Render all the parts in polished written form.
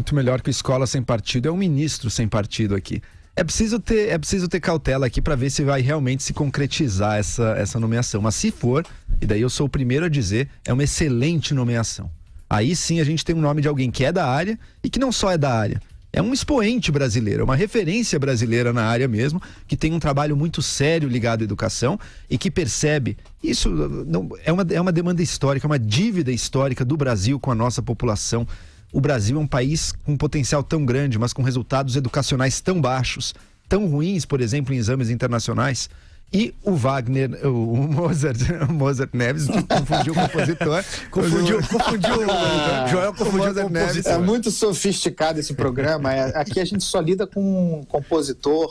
Muito melhor que o Escola Sem Partido, é um ministro sem partido aqui. É preciso ter cautela aqui para ver se vai realmente se concretizar essa nomeação. Mas se for, e daí eu sou o primeiro a dizer, é uma excelente nomeação. Aí sim a gente tem um nome de alguém que é da área e que não só é da área. É um expoente brasileiro, é uma referência brasileira na área mesmo, que tem um trabalho muito sério ligado à educação e que percebe, isso não, é uma demanda histórica, uma dívida histórica do Brasil com a nossa população. O Brasil é um país com um potencial tão grande, mas com resultados educacionais tão baixos, tão ruins, por exemplo, em exames internacionais. E o Wagner, o Mozart Neves, confundiu o compositor, confundiu o Joel, confundiu o Neves. É muito sofisticado esse programa, aqui a gente só lida com um compositor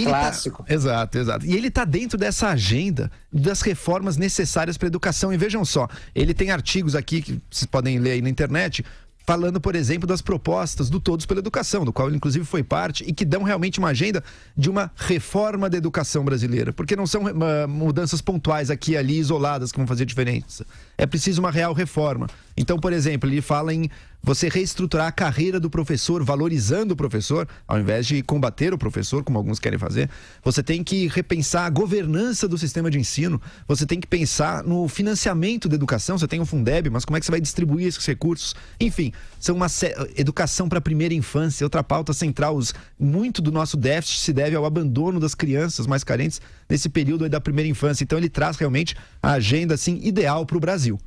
clássico. Exato. E ele está dentro dessa agenda das reformas necessárias para a educação. E vejam só, ele tem artigos aqui que vocês podem ler aí na internet, falando, por exemplo, das propostas do Todos pela Educação, do qual ele inclusive foi parte, e que dão realmente uma agenda de uma reforma da educação brasileira, porque não são mudanças pontuais aqui e ali, isoladas, que vão fazer diferença. É preciso uma real reforma. Então, por exemplo, ele fala em você reestruturar a carreira do professor, valorizando o professor, ao invés de combater o professor, como alguns querem fazer. Você tem que repensar a governança do sistema de ensino, você tem que pensar no financiamento da educação. Você tem o Fundeb, mas como é que você vai distribuir esses recursos? Enfim, são uma educação para a primeira infância, outra pauta central. Muito do nosso déficit se deve ao abandono das crianças mais carentes nesse período aí da primeira infância. Então ele traz realmente a agenda assim, ideal para o Brasil.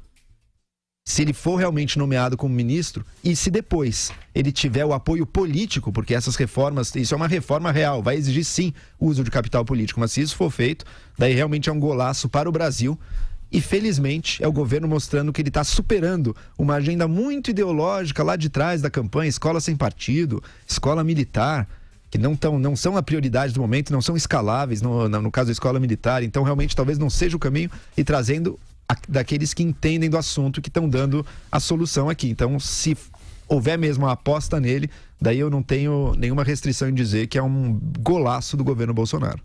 Se ele for realmente nomeado como ministro e se depois ele tiver o apoio político, porque essas reformas, isso é uma reforma real, vai exigir sim o uso de capital político, mas se isso for feito, daí realmente é um golaço para o Brasil. E felizmente é o governo mostrando que ele está superando uma agenda muito ideológica lá de trás da campanha, escola sem partido, escola militar, que não são a prioridade do momento, não são escaláveis no caso da escola militar. Então realmente talvez não seja o caminho, e trazendo daqueles que entendem do assunto, que estão dando a solução aqui. Então, se houver mesmo a aposta nele, daí eu não tenho nenhuma restrição em dizer que é um golaço do governo Bolsonaro.